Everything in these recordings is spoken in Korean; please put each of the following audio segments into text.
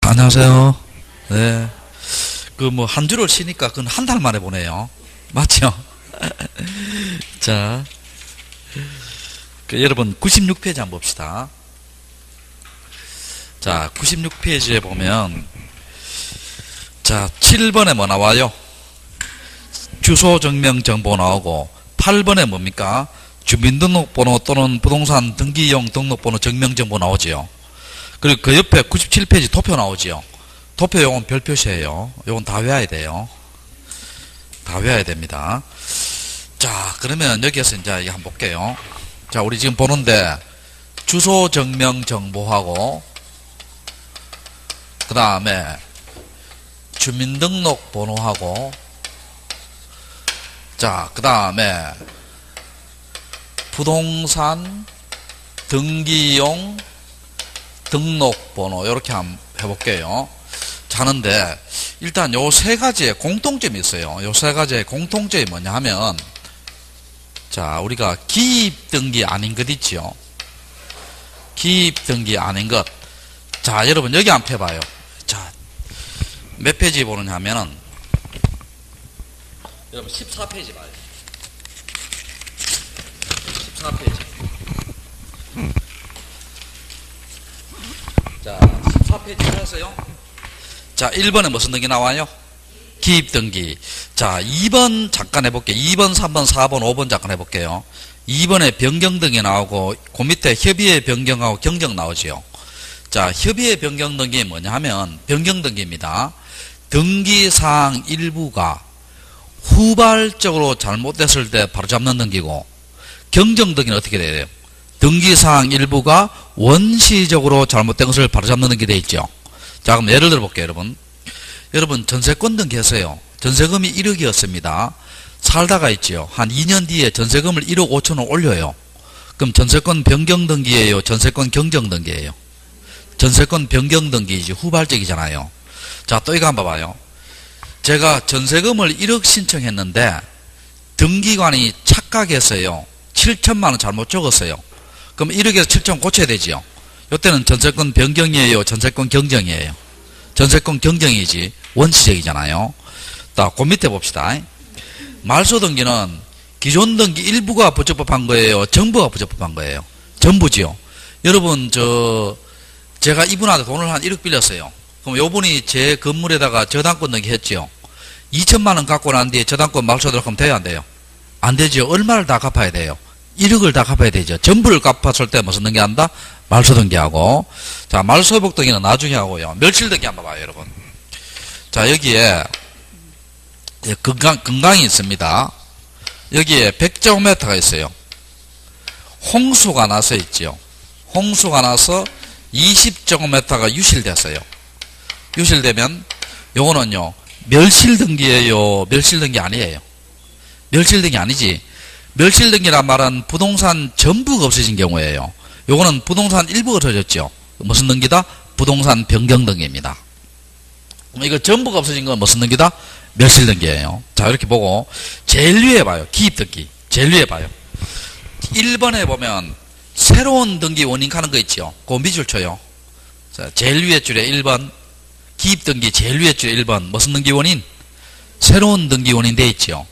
안녕하세요. 네. 한 줄을 쉬니까 그건 한 달 만에 보네요. 맞죠? 자, 여러분 96페이지 한번 봅시다. 자, 96페이지에 보면, 자, 7번에 뭐 나와요? 주소 증명 정보 나오고, 8번에 뭡니까? 주민등록번호 또는 부동산 등기용 등록번호 증명 정보 나오지요. 그리고 그 옆에 97페이지 도표 나오지요. 도표 요건 별 표시예요. 요건 다 외워야 돼요. 다 외워야 됩니다. 자, 그러면 여기에서 이제 한번 볼게요. 자, 우리 지금 보는데 주소 증명 정보하고 그 다음에 주민등록 번호하고 자, 그 다음에 부동산 등기용 등록번호 이렇게 한번 해볼게요. 자는데 일단 요 세 가지의 공통점이 있어요. 요 세 가지의 공통점이 뭐냐 하면 자, 우리가 기입등기 아닌 것 있지요. 기입등기 아닌 것. 자, 여러분 여기 한번 해봐요. 자, 몇 페이지 보느냐 하면은 여러분 14페이지 봐요. 14페이지. 자, 14페이지 찾았어요? 자, 1번에 무슨 등기 나와요? 기입등기. 자, 2번 잠깐 해볼게요. 2번, 3번, 4번, 5번 잠깐 해볼게요. 2번에 변경등기 나오고 그 밑에 협의의 변경하고 경정 나오지요. 자, 협의의 변경등기 뭐냐 하면 변경등기입니다. 등기사항 일부가 후발적으로 잘못됐을 때 바로잡는 등기고, 경정등기는 어떻게 돼요? 등기사항 일부가 원시적으로 잘못된 것을 바로잡는 등기 되어 있죠. 자, 그럼 예를 들어 볼게요, 여러분. 여러분, 전세권 등기했어요. 전세금이 1억이었습니다. 살다가 있지요. 한 2년 뒤에 전세금을 1억 5천원 올려요. 그럼 전세권 변경 등기예요? 전세권 경정 등기예요? 전세권 변경 등기이지, 후발적이잖아요. 자, 또 이거 한번 봐봐요. 제가 전세금을 1억 신청했는데 등기관이 착각했어요. 7천만원 잘못 적었어요. 그럼 1억에서 7천 고쳐야 되지요. 이때는 전세권 변경이에요? 전세권 경정이에요? 전세권 경정이지, 원시적이잖아요. 자, 그 밑에 봅시다. 말소 등기는 기존 등기 일부가 부적법한 거예요? 전부가 부적법한 거예요? 전부지요. 여러분, 제가 이분한테 돈을 한 1억 빌렸어요. 그럼 요분이 제 건물에다가 저당권 등기 했지요. 2천만원 갖고 난 뒤에 저당권 말소 들어가면 돼요, 안 돼요? 안 되죠. 얼마를 다 갚아야 돼요? 1억을 다 갚아야 되죠. 전부를 갚았을 때 무슨 등기 한다? 말소 등기하고. 자, 말소 회복 등기는 나중에 하고요. 멸실 등기 한번 봐요, 여러분. 자, 여기에 건강이 있습니다. 여기에 100제곱미터가 있어요. 홍수가 나서 있지요. 홍수가 나서 20제곱미터가 유실됐어요. 유실되면 요거는요, 멸실 등기예요? 멸실 등기 아니에요? 멸실 등기 아니지. 멸실 등기란 말은 부동산 전부가 없어진 경우예요. 요거는 부동산 일부가 없어졌죠. 무슨 등기다? 부동산 변경 등기입니다. 그럼 이거 전부가 없어진 건 무슨 등기다? 멸실 등기예요. 자, 이렇게 보고 제일 위에 봐요. 기입 등기. 제일 위에 봐요. 1번에 보면 새로운 등기 원인 가는 거 있죠. 그거 밑줄 쳐요. 자, 제일 위에 줄에 1번 기입 등기, 제일 위에 줄에 1번 무슨 등기 원인? 새로운 등기 원인 돼 있죠.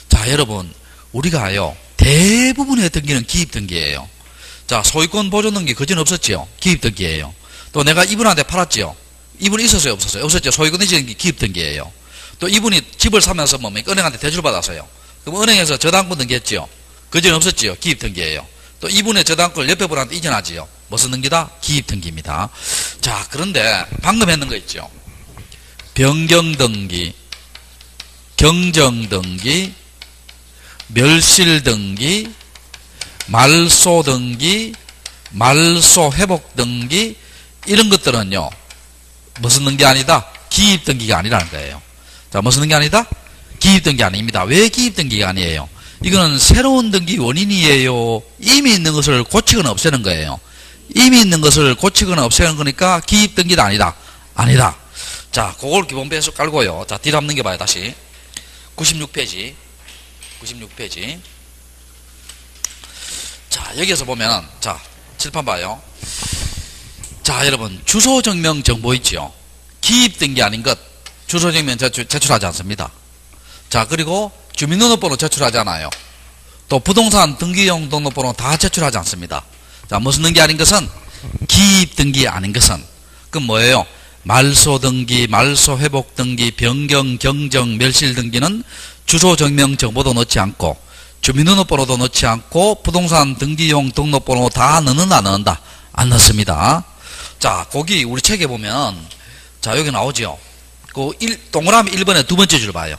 자, 여러분, 우리가요, 대부분의 등기는 기입 등기예요. 자, 소유권 보존 등기 그전 없었지요. 기입 등기예요. 또 내가 이분한테 팔았지요. 이분이 있었어요, 없었어요? 없었죠. 소유권 이전 기입 등기예요. 또 이분이 집을 사면서 은행한테 대출 받았어요. 그럼 은행에서 저당권 등기했지요. 그전 없었지요. 기입 등기예요. 또 이분의 저당권을 옆에 분한테 이전하지요. 무슨 등기다? 기입 등기입니다. 자, 그런데 방금 했는 거 있죠. 변경 등기, 경정 등기, 멸실 등기, 말소 등기, 말소 회복 등기, 이런 것들은요, 무슨 등기 아니다? 기입 등기가 아니라는 거예요. 자, 무슨 등기 아니다? 기입 등기 아닙니다. 왜 기입 등기가 아니에요? 이거는 새로운 등기 원인이에요? 이미 있는 것을 고치거나 없애는 거예요. 이미 있는 것을 고치거나 없애는 거니까 기입 등기도 아니다. 아니다. 자, 그걸 기본 배수 깔고요. 자, 뒤로 한번 넘겨봐요, 다시. 96페이지. 96페이지. 자, 여기에서 보면은, 자, 칠판 봐요. 자, 여러분, 주소 증명 정보 있죠? 기입등기 아닌 것 주소증명 제출하지 않습니다. 자, 그리고 주민등록번호 제출하지 않아요. 또 부동산 등기용 등록번호 다 제출하지 않습니다. 자, 무슨 등기 아닌 것은 기입등기 아닌 것은 그럼 뭐예요? 말소등기, 말소회복등기, 변경, 경정, 멸실등기는 주소증명 정보도 넣지 않고 주민등록번호도 넣지 않고 부동산 등기용 등록번호 다 넣는다 안 넣는다? 안 넣습니다. 자, 거기 우리 책에 보면 자, 여기 나오죠. 동그라미 1번에 두 번째 줄 봐요.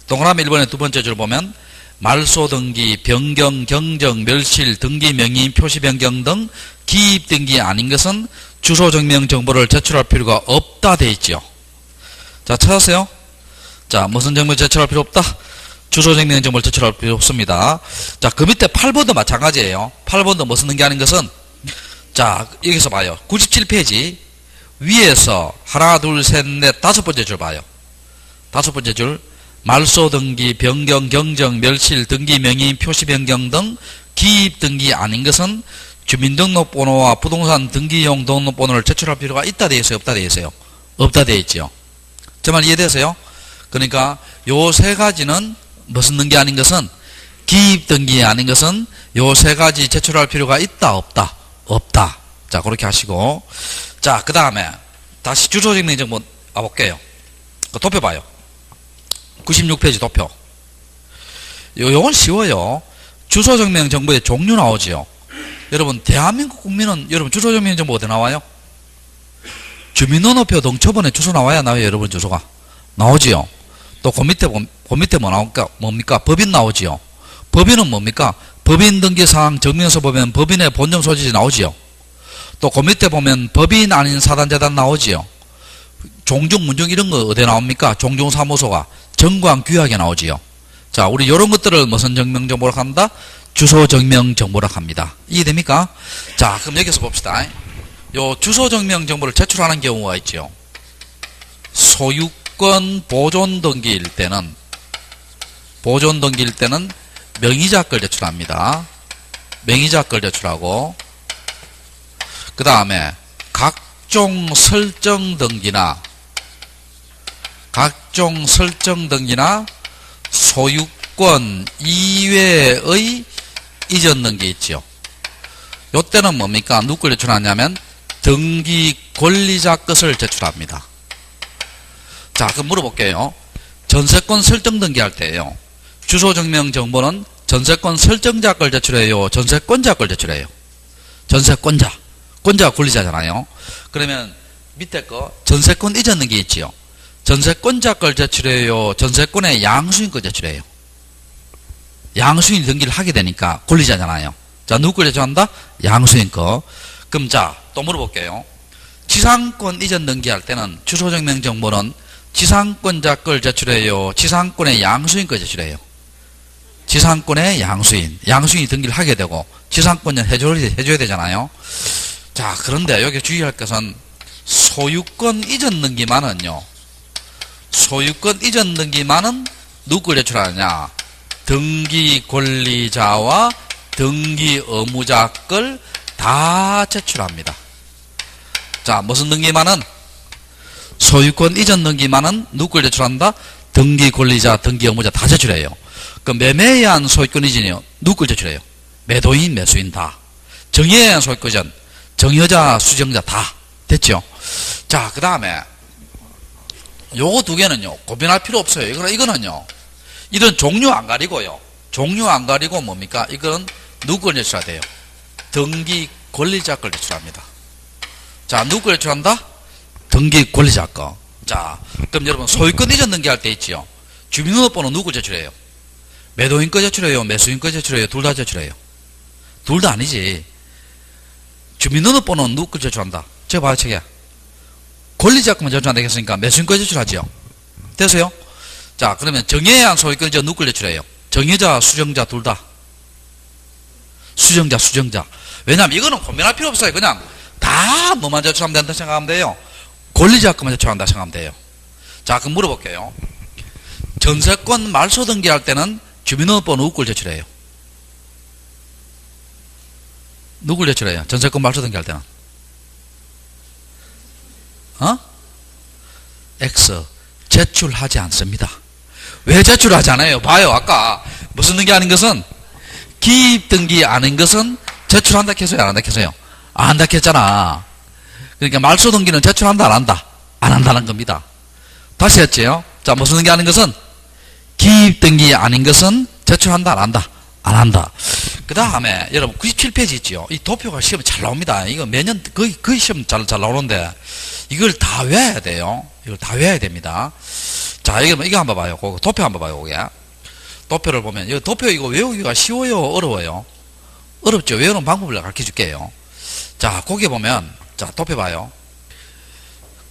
동그라미 1번에 두 번째 줄 보면 말소등기, 변경, 경정, 멸실, 등기 명의인 표시 변경 등 기입등기 아닌 것은 주소증명 정보를 제출할 필요가 없다 돼 있죠. 자, 찾았어요? 자, 무슨 정보 제출할 필요 없다? 주소증명 정보를 제출할 필요 없습니다. 자, 그 밑에 8번도 마찬가지예요. 8번도 무슨 등기 아닌 것은 자, 여기서 봐요. 97페이지 위에서 하나, 둘, 셋, 넷, 다섯 번째 줄 봐요. 다섯 번째 줄 말소등기, 변경, 경정, 멸실, 등기 명의, 표시 변경 등 기입등기 아닌 것은 주민등록번호와 부동산 등기용 등록번호를 제출할 필요가 있다 되어 있어요? 없다 되어 있어요? 없다 되어 있죠. 제 말 이해되세요? 그러니까 요 세 가지는 무슨 등기 아닌 것은 기입등기 아닌 것은 요 세 가지 제출할 필요가 있다 없다? 없다. 자, 그렇게 하시고 자, 그 다음에 다시 주소증명 정보 와볼게요. 도표 봐요. 96페이지 도표. 요건 쉬워요. 주소증명 정보의 종류 나오지요. 여러분, 대한민국 국민은 여러분 주소증명 정보 어디 나와요? 주민등록표 등초본에 주소 나와야 나와요. 여러분 주소가 나오지요. 또 그 밑에 뭐 나올까? 뭡니까? 법인 나오지요. 법인은 뭡니까? 법인 등기사항 증명서 보면 법인의 본점 소지지 나오지요. 또 그 밑에 보면 법인 아닌 사단재단 나오지요. 종중, 문중 이런 거 어디 나옵니까? 종중사무소가 정관 규약에 나오지요. 자, 우리 이런 것들을 무슨 증명정보라 한다? 주소증명정보라 합니다. 이해됩니까? 자, 그럼 여기서 봅시다. 요 주소증명정보를 제출하는 경우가 있죠. 소유권 보존등기일 때는 명의자 걸 제출합니다. 명의자 걸 제출하고 그 다음에 각종 설정 등기나 소유권 이외의 이전 등기 있죠. 요때는 뭡니까? 누구 걸 제출하냐면 등기 권리자 것을 제출합니다. 자, 그럼 물어볼게요. 전세권 설정 등기할 때요. 주소증명 정보는 전세권 설정자 걸 제출해요? 전세권자 걸 제출해요? 전세권자. 권자가 권리자잖아요. 그러면 밑에 거 전세권 이전 등기 있지요. 전세권자 걸 제출해요? 전세권의 양수인 걸 제출해요? 양수인 등기를 하게 되니까 권리자잖아요. 자, 누구 걸 제출한다? 양수인 거. 그럼 자, 또 물어볼게요. 지상권 이전 등기할 때는 주소증명 정보는 지상권자 걸 제출해요? 지상권의 양수인 걸 제출해요? 지상권의 양수인이 등기를 하게 되고 지상권은 해줘야 되잖아요. 자, 그런데 여기 주의할 것은 소유권 이전 등기만은요. 소유권 이전 등기만은 누구 걸 제출하느냐? 등기 권리자와 등기 의무자 걸 다 제출합니다. 자, 무슨 등기만은? 소유권 이전 등기만은 누구 걸 제출한다? 등기 권리자, 등기 의무자 다 제출해요. 그 매매에 의한 소유권 이전이요. 누구 걸 제출해요? 매도인, 매수인 다. 정의에 의한 소유권 이전, 정여자, 수정자 다 됐죠. 자, 그 다음에 요거 두 개는요 고민할 필요 없어요. 이거는요 이런 종류 안 가리고요. 종류 안 가리고 뭡니까? 이건 누구 걸 제출해야 돼요? 등기 권리자 걸 제출합니다. 자, 누구 걸 제출한다? 등기 권리자 거. 자, 그럼 여러분 소유권 이전 등기할 때 있지요. 주민등록번호 누구 제출해요? 매도인 거 제출해요? 매수인 거 제출해요? 둘 다 제출해요? 둘 다 아니지. 주민등록번호는 누구 거 제출한다? 제가 봐요, 책에. 권리자 거만 제출 안 되겠으니까 매수인 거 제출하죠. 됐어요? 자, 그러면 정의에 의한 소유권 이전 누구 걸 제출해요? 정의자, 수정자 둘 다. 수정자. 왜냐하면 이거는 고민할 필요 없어요. 그냥 다 뭐만 제출하면 된다 생각하면 돼요. 권리자 거만 제출한다 생각하면 돼요. 자, 그럼 물어볼게요. 전세권 말소 등기할 때는 주민등록번호 누구 걸 제출해요? 누굴 제출해요? 전세권 말소 등기할 때는? X 제출하지 않습니다. 왜 제출하지 않아요? 봐요. 아까 무슨 등기 아닌 것은 기입 등기 아닌 것은 제출한다 했어요? 안 한다 했어요? 안 한다 했잖아. 그러니까 말소 등기는 제출한다 안 한다? 안 한다는 겁니다. 다시 했지요? 자, 무슨 등기 아닌 것은 기입 등기 아닌 것은 제출한다 안 한다? 안 한다. 그 다음에 여러분 97페이지 있지요? 이 도표가 시험에 잘 나옵니다. 이거 매년 거의 시험 잘 나오는데 이걸 다 외워야 돼요. 이걸 다 외워야 됩니다. 자, 이거 한번 봐요. 도표 한번 봐요. 그게. 도표를 보면, 이 도표 이거 외우기가 쉬워요? 어려워요? 어렵죠? 외우는 방법을 가르쳐 줄게요. 자, 거기 보면, 자, 도표 봐요.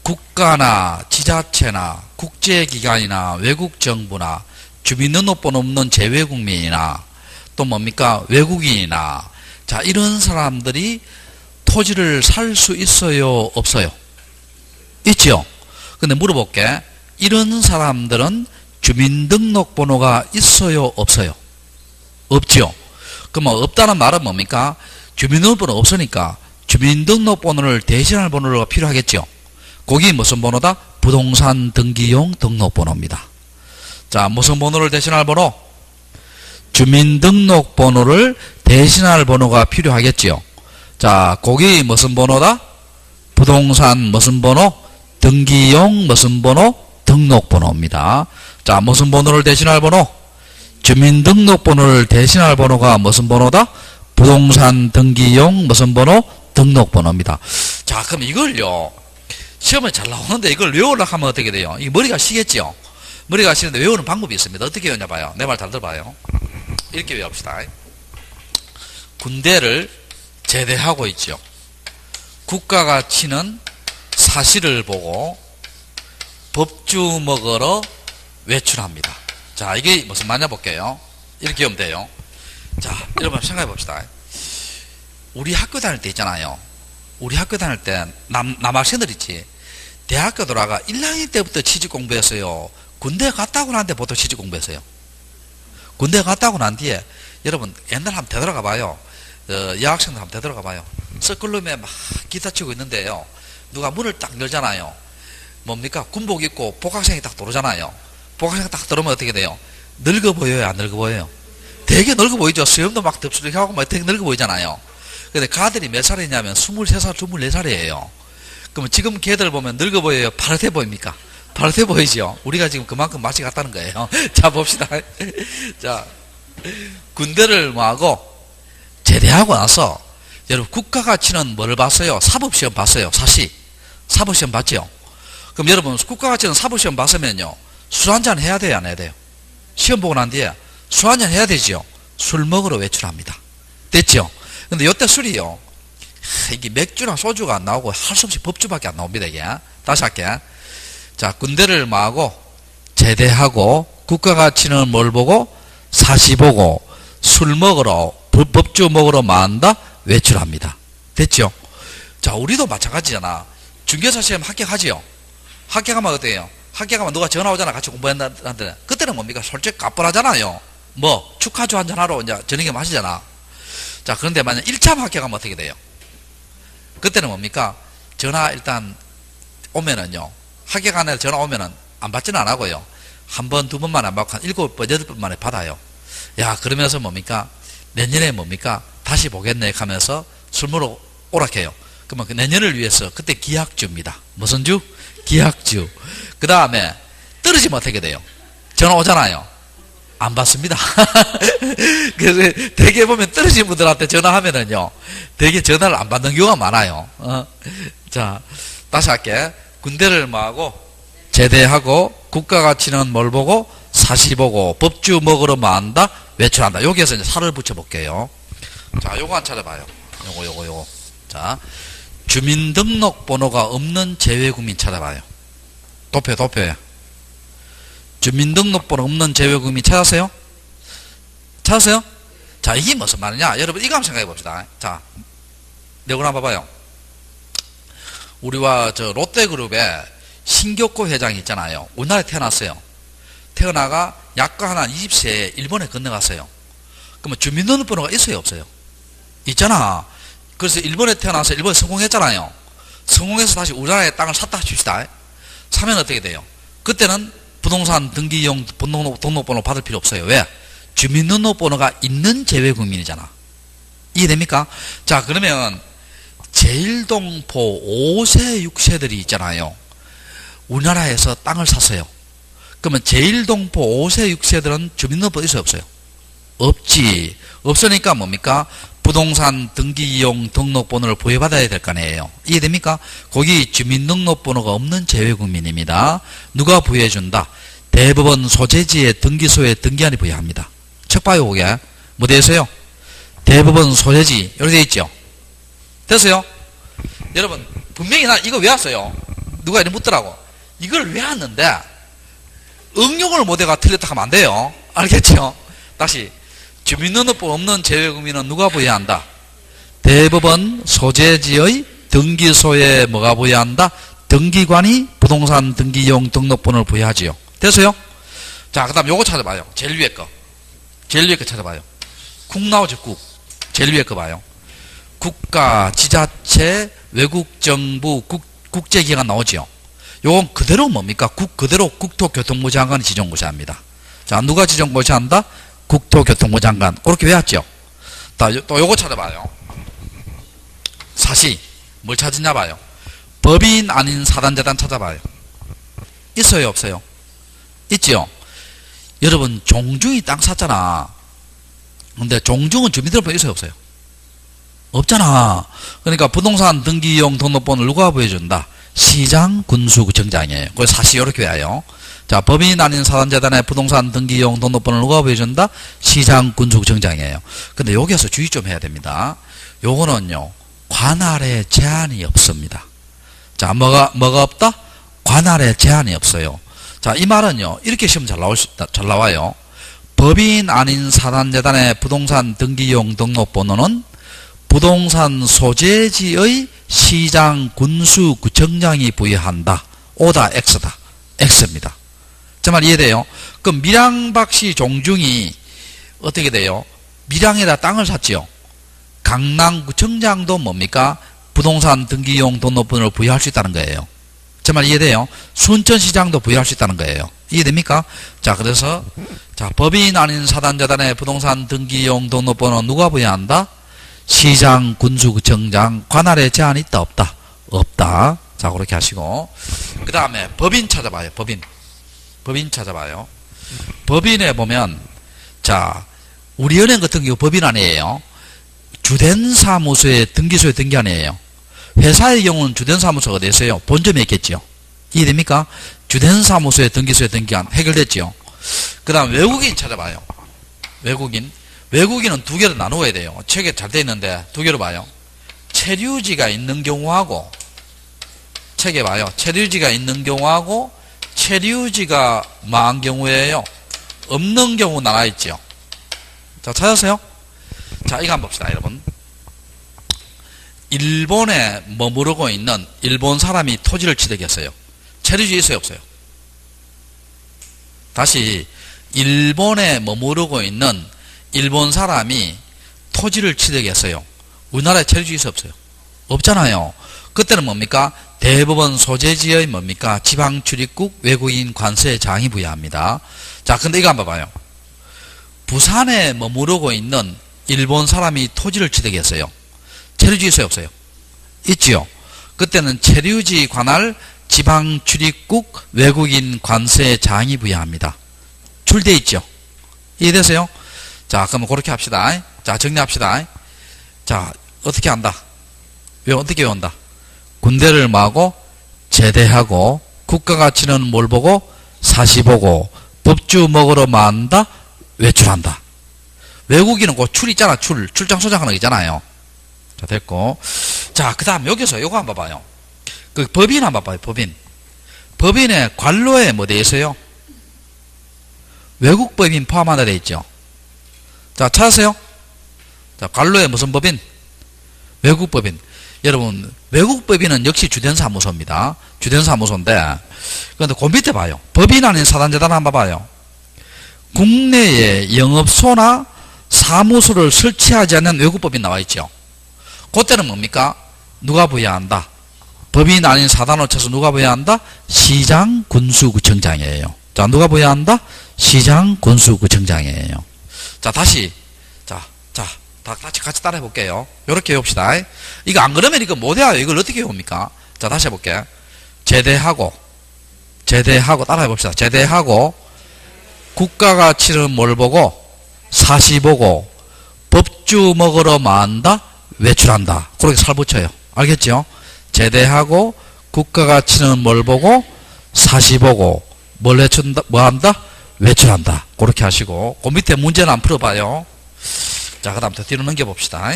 국가나 지자체나 국제기관이나 외국정부나 주민등록번호 없는 재외국민이나 또 뭡니까? 외국인이나 자, 이런 사람들이 토지를 살 수 있어요? 없어요? 있죠? 근데 물어볼게. 이런 사람들은 주민등록번호가 있어요? 없어요? 없죠? 그럼 없다는 말은 뭡니까? 주민등록번호 없으니까 주민등록번호를 대신할 번호가 필요하겠죠? 거기 무슨 번호다? 부동산 등기용 등록번호입니다. 자, 무슨 번호를 대신할 번호? 주민등록번호를 대신할 번호가 필요하겠죠? 자, 거기 무슨 번호다? 부동산 무슨 번호? 등기용 무슨 번호? 등록번호입니다. 자, 무슨 번호를 대신할 번호? 주민등록번호를 대신할 번호가 무슨 번호다? 부동산 등기용 무슨 번호? 등록번호입니다. 자, 그럼 이걸요, 시험에 잘 나오는데 이걸 외우려고 하면 어떻게 돼요? 이 머리가 쉬겠죠? 머리가 쉬는데 외우는 방법이 있습니다. 어떻게 외우냐 봐요. 내 말 잘 들어봐요. 이렇게 외웁시다. 군대를 제대하고 있죠. 국가가 치는 사실을 보고 법주 먹으러 외출합니다. 자, 이게 무슨 말이냐 볼게요. 이렇게 하면 돼요. 자, 여러분 생각해 봅시다. 우리 학교 다닐 때 있잖아요. 우리 학교 다닐 때 남학생들 있지. 대학교 돌아가 1학년 때부터 취직 공부했어요. 군대 갔다고 난 데 보통 취직 공부했어요. 군대 갔다고 난 뒤에 여러분 옛날 한번 되돌아가 봐요. 여학생들 한번 되돌아가 봐요. 서클룸에 막 기타 치고 있는데요. 누가 문을 딱 열잖아요. 뭡니까? 군복 입고 복학생이 딱 들어오잖아요. 복학생이 딱 들어오면 어떻게 돼요? 늙어 보여요? 안 늙어 보여요? 되게 늙어 보이죠? 수염도 막 덥수룩 하고 막 되게 늙어 보이잖아요. 근데 가들이 몇 살이냐면 23살, 24살이에요. 그러면 지금 걔들 보면 늙어 보여요? 파릇해 보입니까? 파릇해 보이죠? 우리가 지금 그만큼 맛이 갔다는 거예요. 자, 봅시다. 자, 군대를 뭐하고 제대하고 나서 여러분 국가가 치는 뭐를 봤어요? 사법시험 봤어요. 사법시험 봤죠? 그럼 여러분 국가가 치는 사법시험 봤으면요, 술 한잔 해야 돼요? 안 해야 돼요? 시험 보고 난 뒤에 술 한잔 해야 되죠? 술 먹으러 외출합니다. 됐죠? 근데 요때 술이요, 이게 맥주나 소주가 안 나오고 할 수 없이 법주밖에 안 나옵니다. 이게. 다시 할게. 자, 군대를 뭐하고 제대하고 국가가 치는 뭘 보고? 사시 보고 술 먹으러 법주 먹으러 만다 외출합니다. 됐죠? 자, 우리도 마찬가지잖아. 중개사 시험 합격하지요? 합격하면 어때요? 합격하면 누가 전화 오잖아. 같이 공부한다는데 그때는 뭡니까? 솔직히 까뻔하잖아요. 뭐 축하주 한잔하러 이제 저녁에 마시잖아. 자, 그런데 만약 1차 합격하면 어떻게 돼요? 그때는 뭡니까? 전화 일단 오면은요, 합격 안에 전화 오면은 안 받지는 안 하고요, 한 번, 두 번만 안 받고 한 7번, 8번 만에 받아요. 야, 그러면서 뭡니까? 내년에 뭡니까? 다시 보겠네 하면서 술 먹으러 오락해요. 그러면 그 내년을 위해서 그때 기약주입니다. 무슨 주? 기약주. 그 다음에 떨어지면 어떻게 돼요? 전화 오잖아요. 안 받습니다. 그래서 대개 보면 떨어진 분들한테 전화하면은요, 대개 전화를 안 받는 경우가 많아요. 자, 다시 할게. 군대를 뭐하고 제대하고 국가가 치는 뭘 보고? 사시 보고 법주 먹으러 만다 외출한다. 여기에서 이제 살을 붙여볼게요. 자, 요거 한 찾아봐요. 요거. 자, 주민등록번호가 없는 재외국민 찾아봐요. 도표야. 주민등록번호 없는 재외국민 찾았어요? 찾았어요? 자, 이게 무슨 말이냐? 여러분 이거 한번 생각해 봅시다. 자, 내고 한번 봐봐요. 우리와 저 롯데그룹에 신격호 회장이 있잖아요. 우리나라에 태어났어요. 태어나가 약간 한 20세에 일본에 건너갔어요. 그러면 주민등록번호가 있어요? 없어요? 있잖아. 그래서 일본에 태어나서 일본에 성공했잖아요. 성공해서 다시 우리나라의 땅을 샀다 칩시다. 사면 어떻게 돼요? 그때는 부동산 등기용 등록번호 받을 필요 없어요. 왜? 주민등록번호가 있는 재외국민이잖아. 이해됩니까? 자, 그러면 제일동포 5세, 6세들이 있잖아요. 우리나라에서 땅을 샀어요. 그러면 제일동포 5세, 6세들은 주민등록번호 있어요, 없어요? 없지. 없으니까 뭡니까? 부동산 등기이용 등록번호를 부여받아야 될 거 아니에요. 이해됩니까? 거기 주민등록번호가 없는 재외국민입니다. 누가 부여해준다? 대법원 소재지의 등기소에 등기한이 부여합니다. 책 봐요, 그게. 뭐 되세요? 대법원 소재지. 이렇게 되어 있죠? 됐어요? 여러분, 분명히 나 이거 외웠어요. 누가 이렇게 묻더라고. 이걸 외웠는데, 응용을 못해가 틀렸다 하면 안 돼요. 알겠죠? 다시. 주민등록번호 없는 재외국민은 누가 부여한다? 대법원 소재지의 등기소에 뭐가 부여한다? 등기관이 부동산 등기용 등록번호를 부여하지요. 됐어요? 자, 그 다음 요거 찾아봐요. 제일 위에 거. 제일 위에 거 찾아봐요. 국 나오죠, 국. 제일 위에 거 봐요. 국가, 지자체, 외국정부, 국제기관 나오죠. 요건 그대로 뭡니까? 국 그대로 국토교통부 장관이 지정고시합니다. 자, 누가 지정고시한다? 국토교통부 장관. 그렇게 외웠죠? 또 요거 찾아봐요. 사시. 뭘 찾으냐 봐요. 법인 아닌 사단재단 찾아봐요. 있어요, 없어요? 있지요? 여러분, 종중이 땅 샀잖아. 근데 종중은 주민등록번호 있어요, 없어요? 없잖아. 그러니까 부동산 등기용 등록번호를 누가 부여준다? 시장, 군수구청장이에요. 그걸 사시 이렇게 외워요. 자, 법인 아닌 사단재단의 부동산 등기용 등록번호를 누가 부여준다? 시장, 군수구청장이에요. 근데 여기서 주의 좀 해야 됩니다. 요거는요, 관할에 제한이 없습니다. 자, 뭐가 없다? 관할에 제한이 없어요. 자, 이 말은요, 이렇게 시험 잘 나와요. 법인 아닌 사단재단의 부동산 등기용 등록번호는 부동산 소재지의 시장, 군수, 구청장이 부여한다. 오다, X다. X입니다. 저 말 이해돼요? 그럼 밀양박씨 종중이 어떻게 돼요? 밀양에다 땅을 샀지요. 강남구청장도 뭡니까? 부동산 등기용 등록번호를 부여할 수 있다는 거예요. 저 말 이해돼요? 순천시장도 부여할 수 있다는 거예요. 이해됩니까? 자, 그래서 자, 법인 아닌 사단재단의 부동산 등기용 등록번호 누가 부여한다? 시장, 군수구청장, 관할에 제한이 있다, 없다? 없다. 자, 그렇게 하시고. 그 다음에 법인 찾아봐요. 법인 찾아봐요. 법인에 보면, 자, 우리 은행 같은 경우 법인 아니에요. 주된 사무소에 등기소에 등기 아니에요. 회사의 경우는 주된 사무소가 어디 있어요? 본점에 있겠죠. 이해됩니까? 주된 사무소에 등기소에 등기한 해결됐죠. 그 다음 외국인 찾아봐요. 외국인은 두 개로 나누어야 돼요. 책에 잘 돼 있는데 두 개로 봐요. 체류지가 있는 경우하고, 책에 봐요. 체류지가 있는 경우하고 체류지가 망한 경우에요. 없는 경우 나와 있죠. 자, 찾았어요? 자, 이거 한번 봅시다, 여러분. 일본에 머무르고 있는 일본 사람이 토지를 취득했어요. 체류지 있어요, 없어요? 다시, 일본에 머무르고 있는 일본 사람이 토지를 취득했어요. 우리나라에 체류지 있어요, 없어요? 없잖아요. 그때는 뭡니까? 대법원 소재지의 뭡니까? 지방출입국 외국인 관세 장이 부여합니다. 자, 근데 이거 한번 봐봐요. 부산에 머무르고 있는 일본 사람이 토지를 취득했어요. 체류지 있어요, 없어요? 있지요. 그때는 체류지 관할 지방출입국 외국인 관세 장이 부여합니다. 출돼 있죠. 이해되세요? 자, 그러면 그렇게 합시다. 자, 정리합시다. 자, 어떻게 한다? 어떻게 외운다? 군대를 마고 제대하고 국가가치는 뭘 보고? 사시 보고 법주 먹으러 만다? 외출한다. 외국인은 그 출 있잖아. 출장 소장하는 거 있잖아요. 자, 됐고. 자, 그 다음 여기서 요거 한번 봐봐요. 그 법인 한번 봐요. 법인의 관로에 뭐 돼 있어요? 외국 법인 포함하다 돼 있죠. 자, 찾으세요. 자, 관로에 무슨 법인? 외국 법인. 여러분, 외국 법인은 역시 주된 사무소입니다. 주된 사무소인데, 그런데 그 밑에 봐요. 법인 아닌 사단재단 한번 봐요. 국내에 영업소나 사무소를 설치하지 않는 외국 법인 나와 있죠. 그때는 뭡니까? 누가 부여한다? 법인 아닌 사단으로 쳐서 누가 보여야 한다? 시장, 군수, 구청장이에요. 자, 누가 보여야 한다? 시장, 군수, 구청장이에요. 자, 다시. 다 같이 따라해 볼게요. 요렇게 해봅시다. 이거 안 그러면 이거 못 해요. 이걸 어떻게 해봅니까? 자, 다시 해볼게. 제대하고, 따라해 봅시다. 제대하고, 국가가 치르는 뭘 보고, 사시 보고, 법주 먹으러 만다, 외출한다. 그렇게 살 붙여요. 알겠죠? 제대하고, 국가가 치르는 뭘 보고, 사시 보고, 뭘 외출한다, 뭐 한다? 외출한다. 그렇게 하시고, 그 밑에 문제는 안 풀어봐요. 자, 그 다음부터 뒤로 넘겨봅시다.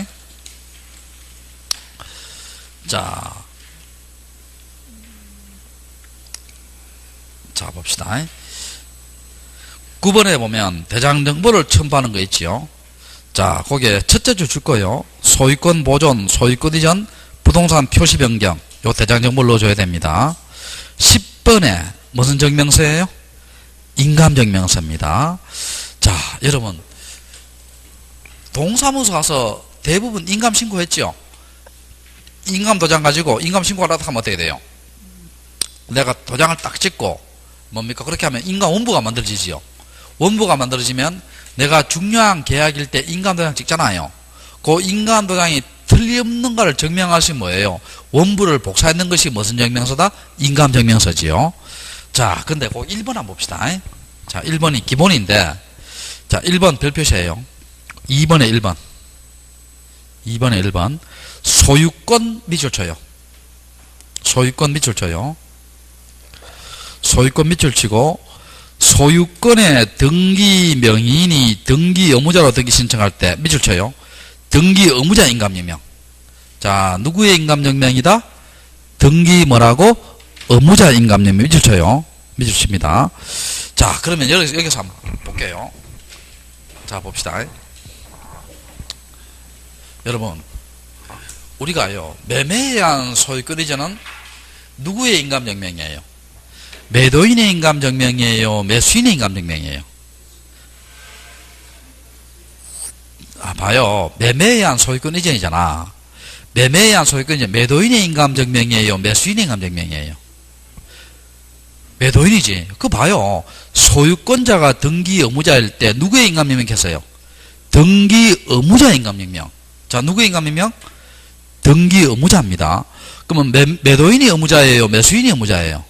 자, 봅시다. 9번에 보면 대장정보를 첨부하는 거 있지요. 자, 거기에 첫째 줄 거요. 소유권 보존, 소유권 이전, 부동산 표시 변경. 요 대장정보를 넣어줘야 됩니다. 10번에 무슨 증명서예요? 인감증명서입니다. 자, 여러분. 동사무소 가서 대부분 인감 신고했죠? 인감 도장 가지고 인감 신고하려고 하면 어떻게 돼요? 내가 도장을 딱 찍고 뭡니까? 그렇게 하면 인감 원부가 만들어지지요. 원부가 만들어지면 내가 중요한 계약일 때 인감 도장 찍잖아요. 그 인감 도장이 틀림없는가를 증명할 수 뭐예요? 원부를 복사했는 것이 무슨 증명서다? 인감 증명서지요. 자, 근데 그 1번 한번 봅시다. 자, 1번이 기본인데, 자, 1번 별표시예요. 2번에 1번. 2번에 1번. 소유권 밑줄 쳐요. 소유권 밑줄 쳐요. 소유권 밑줄 치고, 소유권의 등기 명의인이 등기 의무자로 등기 신청할 때 밑줄 쳐요. 등기 의무자 인감증명. 자, 누구의 인감증명이다? 등기 뭐라고? 의무자 인감증명 밑줄 쳐요. 밑줄 칩니다. 자, 그러면 여기서 한번 볼게요. 자, 봅시다. 여러분, 우리가요, 매매에 의한 소유권 이전은 누구의 인감증명이에요? 매도인의 인감증명이에요? 매수인의 인감증명이에요? 아, 봐요. 매매에 의한 소유권 이전이잖아. 매매에 의한 소유권 이전, 매도인의 인감증명이에요? 매수인의 인감증명이에요? 매도인이지. 그거 봐요. 소유권자가 등기 의무자일 때 누구의 인감증명 했어요? 등기 의무자 인감증명. 자, 누구의 인감증명? 등기 의무자입니다. 그러면 매도인이 의무자예요? 매수인이 의무자예요?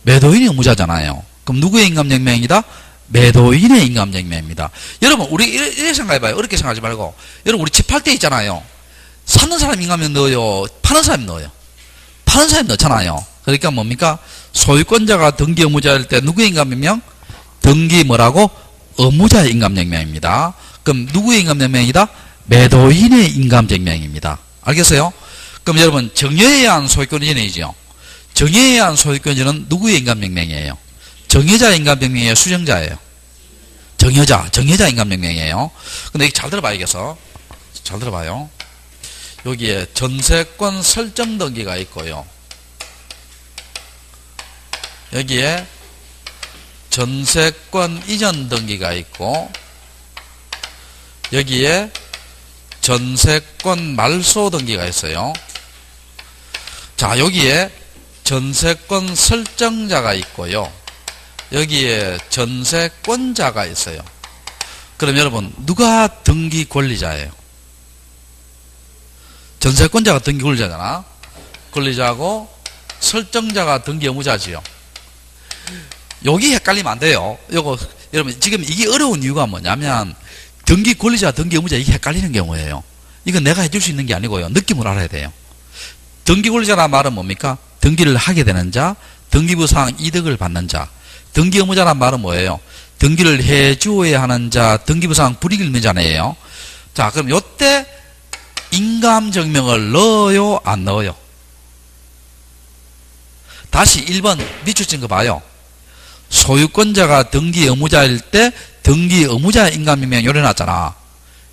매도인이 의무자잖아요. 그럼 누구의 인감증명이다? 매도인의 인감증명입니다. 여러분, 우리 이렇게 생각해봐요. 어렵게 생각하지 말고. 여러분, 우리 집 팔 때 있잖아요. 사는 사람 인감증명 넣어요? 파는 사람 넣어요? 파는 사람 넣잖아요. 그러니까 뭡니까? 소유권자가 등기 의무자일 때 누구의 인감증명? 등기 뭐라고? 의무자의 인감증명입니다. 그럼 누구의 인감증명이다? 매도인의 인감증명입니다. 알겠어요? 그럼 여러분, 정여에 의한 소유권 이전이죠. 정여에 의한 소유권 이전은 누구의 인감증명이에요? 정여자 인감증명이에요? 수정자예요? 정여자 인감증명이에요. 근데 이게 잘 들어봐야겠어. 잘 들어봐요. 여기에 전세권 설정 등기가 있고요. 여기에 전세권 이전 등기가 있고, 여기에 전세권 말소 등기가 있어요. 자, 여기에 전세권 설정자가 있고요. 여기에 전세권자가 있어요. 그럼 여러분, 누가 등기 권리자예요? 전세권자가 등기 권리자잖아. 권리자고 설정자가 등기 의무자지요. 여기 헷갈리면 안 돼요. 요거, 여러분, 지금 이게 어려운 이유가 뭐냐면, 등기 권리자, 등기 의무자, 이게 헷갈리는 경우예요. 이건 내가 해줄 수 있는 게 아니고요. 느낌으로 알아야 돼요. 등기 권리자라는 말은 뭡니까? 등기를 하게 되는 자, 등기부상 이득을 받는 자. 등기 의무자라는 말은 뭐예요? 등기를 해주어야 하는 자, 등기부상 불이익을 입는 자네요. 자, 그럼 요때 인감증명을 넣어요? 안 넣어요? 다시 1번 밑줄 친 거 봐요. 소유권자가 등기 의무자일 때 등기 의무자 인감증명 요래놨잖아.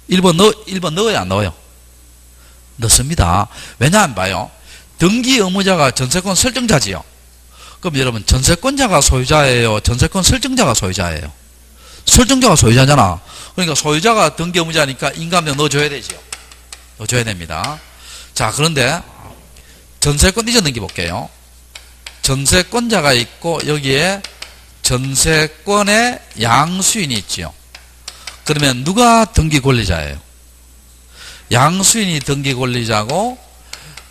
1번 넣어야 안 넣어요? 넣습니다. 왜냐하면 봐요. 등기 의무자가 전세권 설정자지요. 그럼 여러분, 전세권자가 소유자예요? 전세권 설정자가 소유자예요? 설정자가 소유자잖아. 그러니까 소유자가 등기 의무자니까 인감증명 넣어줘야 되지요. 넣어줘야 됩니다. 자, 그런데 전세권 이전 등기 볼게요. 전세권자가 있고 여기에 전세권의 양수인이 있지요. 그러면 누가 등기 권리자예요? 양수인이 등기 권리자고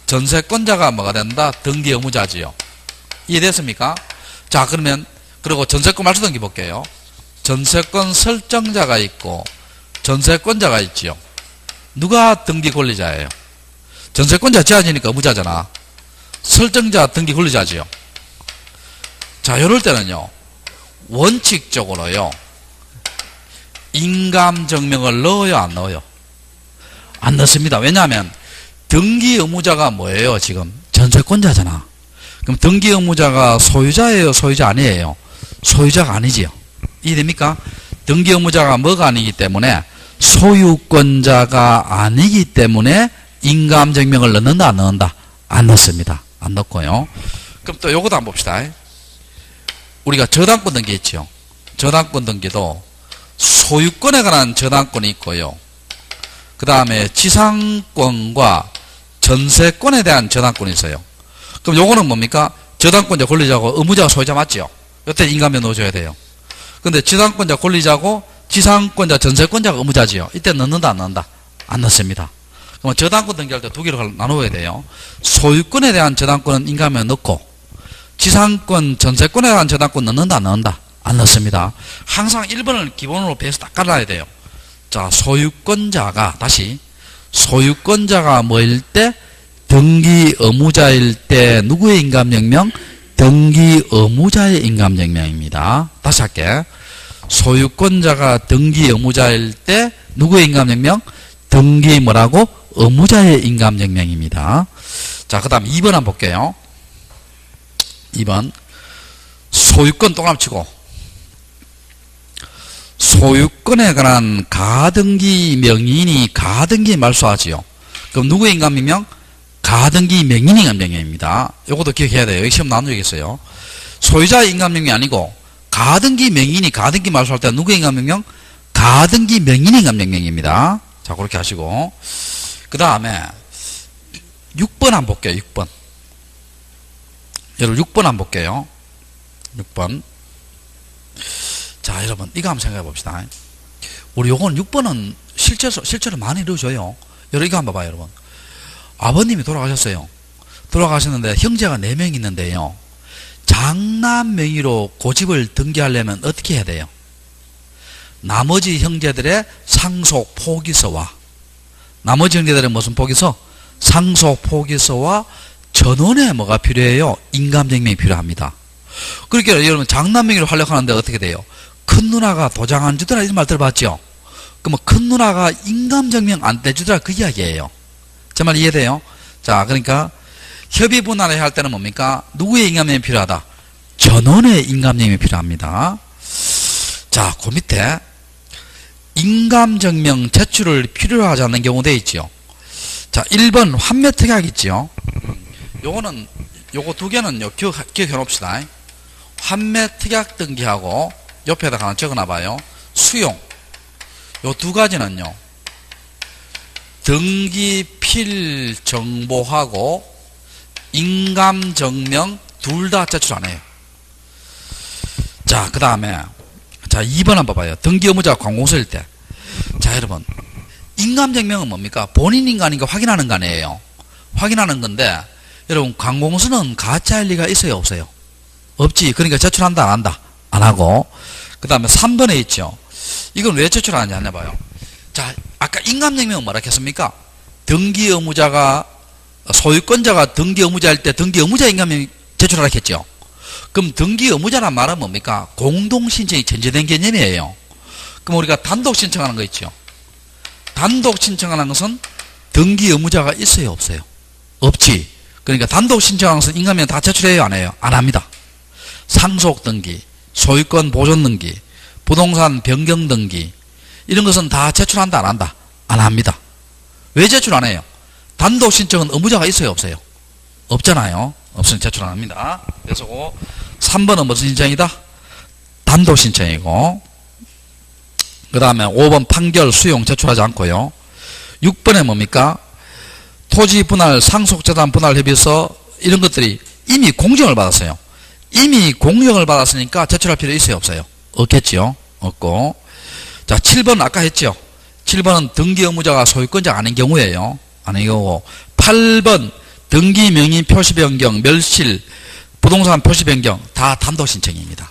전세권자가 뭐가 된다? 등기 의무자지요. 이해됐습니까? 자, 그러면 그리고 전세권 말소 등기 볼게요. 전세권 설정자가 있고 전세권자가 있지요. 누가 등기 권리자예요? 전세권자 제한이니까 의무자잖아. 설정자 등기 권리자지요. 자, 이럴 때는요, 원칙적으로요, 인감증명을 넣어요, 안 넣어요? 안 넣습니다. 왜냐하면 등기 의무자가 뭐예요? 지금 전세권자잖아. 그럼 등기 의무자가 소유자예요, 소유자 아니에요? 소유자가 아니지요. 이해됩니까? 등기 의무자가 뭐가 아니기 때문에 소유권자가 아니기 때문에 인감증명을 넣는다, 안 넣는다? 안 넣습니다. 안 넣고요. 그럼 또 요것도 한번 봅시다. 우리가 저당권 등기 있죠. 저당권 등기도 소유권에 관한 저당권이 있고요. 그 다음에 지상권과 전세권에 대한 저당권이 있어요. 그럼 요거는 뭡니까? 저당권자 권리자고 의무자가 소유자 맞지요? 이때 인감에 넣어줘야 돼요. 근데 지상권자 권리자고 지상권자 전세권자가 의무자지요. 이때 넣는다, 안 넣는다? 안 넣습니다. 그럼 저당권 등기할 때 두 개로 나누어야 돼요. 소유권에 대한 저당권은 인감에 넣고 지상권, 전세권에 대한 저당권 넣는다, 안 넣는다? 안 넣습니다. 항상 1번을 기본으로 배에서 딱 깔아야 돼요. 자, 소유권자가, 다시, 소유권자가 뭐일 때? 등기 의무자일 때 누구의 인감증명? 등기 의무자의 인감증명입니다. 다시 할게. 소유권자가 등기 의무자일 때 누구의 인감증명? 등기 뭐라고? 의무자의 인감증명입니다. 자, 그 다음 2번 한번 볼게요. 2번. 소유권 동합치고 소유권에 관한 가등기 명인이 가등기 말소하지요. 그럼 누구의 인감증명? 가등기 명인의 인감증명입니다. 이것도 기억해야 돼요. 여기 시험 나누겠어요. 소유자의 인감증명이 아니고 가등기 명인이 가등기 말소할 때 누구의 인감증명? 가등기 명인의 인감증명입니다. 자, 그렇게 하시고 그 다음에 6번 한번 볼게요. 6번. 여러분 6번 한번 볼게요. 6번. 자, 여러분 이거 한번 생각해 봅시다. 우리 요건 6번은 실제로 많이 이루어져요. 여러분 이거 한번 봐요. 여러분 아버님이 돌아가셨어요. 돌아가셨는데 형제가 4명 있는데요, 장남 명의로 고집을 등기하려면 어떻게 해야 돼요? 나머지 형제들의 상속 포기서와 나머지 형제들의 무슨 포기서? 상속 포기서와 전원의 뭐가 필요해요? 인감증명이 필요합니다. 그러니까 여러분 장남 명의로 하려고 하는데 어떻게 돼요? 큰 누나가 도장 안 주더라 이런 말 들어봤죠? 그러면 큰 누나가 인감증명 안 떼주더라 그 이야기예요. 제 말 이해돼요? 자, 그러니까 협의 분할을 할 때는 뭡니까? 누구의 인감증명이 필요하다? 전원의 인감증명이 필요합니다. 자, 그 밑에 인감증명 제출을 필요로 하지 않는 경우 되어 있죠. 자, 1번 환매특약 있죠. 요거는 요거 두 개는 기억해 놓읍시다. 환매특약 등기하고 옆에다 하나 적어 놔봐요. 수용. 요 두 가지는요, 등기필 정보하고 인감증명 둘 다 제출 안 해요. 자, 그 다음에 자, 2번 한번 봐요. 등기 의무자가 관공서일 때. 자, 여러분 인감증명은 뭡니까? 본인 인간인가 확인하는 거 아니에요. 확인하는 건데 여러분 관공서는 가짜일 리가 있어요, 없어요? 없지. 그러니까 제출한다, 안 한다? 안 하고. 그 다음에 3번에 있죠. 이건 왜 제출 안 하냐 봐요. 자, 아까 인감증명은 뭐라 했습니까? 등기 의무자가, 소유권자가 등기 의무자일 때 등기 의무자 인감증명 제출하라 했죠. 그럼 등기 의무자란 말은 뭡니까? 공동신청이 전제된 개념이에요. 그럼 우리가 단독 신청하는 거 있죠. 단독 신청하는 것은 등기 의무자가 있어요, 없어요? 없지. 그러니까 단독 신청하는 것은 인감증명 다 제출해요, 안 해요? 안 합니다. 상속 등기, 소유권 보존 등기, 부동산 변경 등기, 이런 것은 다 제출한다, 안 한다? 안 합니다. 왜 제출 안 해요? 단독 신청은 의무자가 있어요, 없어요? 없잖아요. 없으면 제출 안 합니다. 그래서 3번은 무슨 신청이다? 단독 신청이고, 그 다음에 5번 판결 수용 제출하지 않고요. 6번에 뭡니까? 토지 분할, 상속재산 분할 협의서 이런 것들이 이미 공정을 받았어요. 이미 공정을 받았으니까 제출할 필요 있어요, 없어요? 없겠지요? 없고. 자, 7번 아까 했죠? 7번은 등기 의무자가 소유권자가 아닌 경우예요. 아닌 경우고. 8번 등기 명의 표시 변경, 멸실, 부동산 표시 변경 다 단독 신청입니다.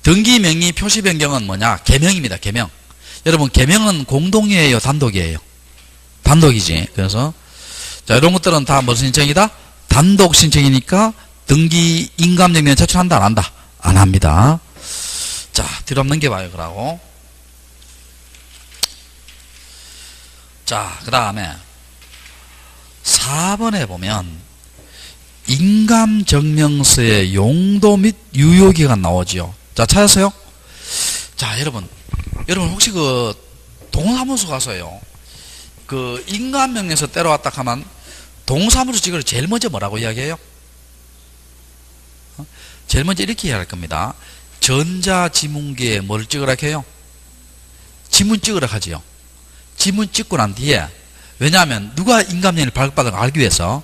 등기 명의 표시 변경은 뭐냐? 개명입니다. 개명. 여러분 개명은 공동이에요, 단독이에요? 단독이지. 그래서 자, 이런 것들은 다 무슨 신청이다? 단독 신청이니까 등기 인감증명 제출한다, 안 한다? 안 합니다. 자, 뒤로 한번 넘겨봐요. 그러고. 자, 그 다음에 4번에 보면 인감증명서의 용도 및 유효기간 나오지요. 자, 찾았어요? 자, 여러분 혹시 그 동사무소 가서요, 그 인감명령서 때려왔다 하면 동사무소 직원이 제일 먼저 뭐라고 이야기해요? 제일 먼저 이렇게 이야기할 겁니다. 전자지문기에 뭘 찍으라 해요? 지문 찍으라 하지요. 지문 찍고 난 뒤에, 왜냐하면 누가 인감명령을 발급받은 걸 알기 위해서,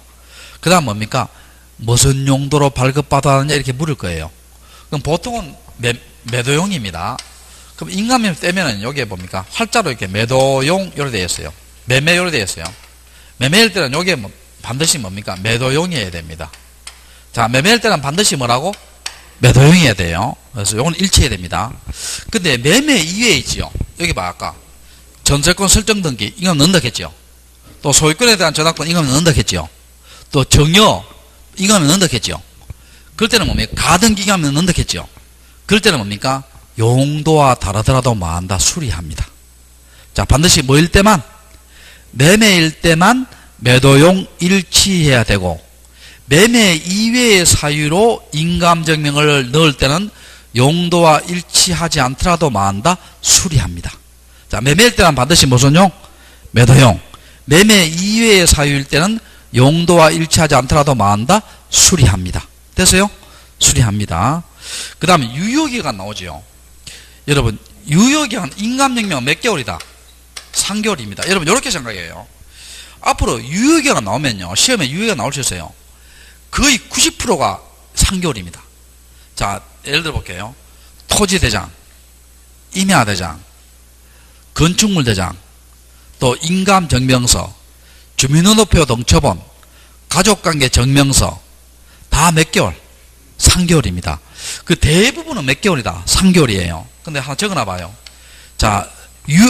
그 다음 뭡니까? 무슨 용도로 발급받았느냐 이렇게 물을 거예요. 그럼 보통은 매도용입니다. 그럼 인감명령 떼면은 여기에 뭡니까? 활자로 이렇게 매도용 요래 되어 있어요. 매매 요래 되어 있어요. 매매일 때는 여기에 반드시 뭡니까? 매도용이어야 됩니다. 자, 매매일 때는 반드시 뭐라고? 매도용이어야 돼요. 그래서 요건 일치해야 됩니다. 근데 매매 이외에 있지요. 여기 봐, 아까 전세권 설정 등기 이건 넣는다 했죠. 또 소유권에 대한 저당권 이건 넣는다 했죠. 또 정여 이건 넣는다 했죠. 그럴 때는 뭡니까? 가등기 이건 넣는다 했죠. 그럴 때는 뭡니까? 용도와 다르더라도 뭐한다? 수리합니다. 자, 반드시 뭐일 때만? 매매일 때만 매도용 일치해야 되고, 매매 이외의 사유로 인감증명을 넣을 때는 용도와 일치하지 않더라도 뭐한다? 수리합니다. 자, 매매일 때는 반드시 무슨 용? 매도용. 매매 이외의 사유일 때는 용도와 일치하지 않더라도 뭐한다? 수리합니다. 됐어요? 수리합니다. 그 다음에 유효기간 나오죠. 여러분, 유효기간 인감증명 몇 개월이다? 3개월입니다. 여러분, 이렇게 생각해요. 앞으로 유효기간 나오면요, 시험에 유효기간 나올 수 있어요. 거의 90%가 3개월입니다. 자, 예를 들어 볼게요. 토지대장, 임야대장, 건축물대장, 또 인감증명서, 주민등록표 등초본, 가족관계 증명서 다 몇 개월? 3개월입니다. 그 대부분은 몇 개월이다? 3개월이에요. 근데 하나 적어놔 봐요. 자,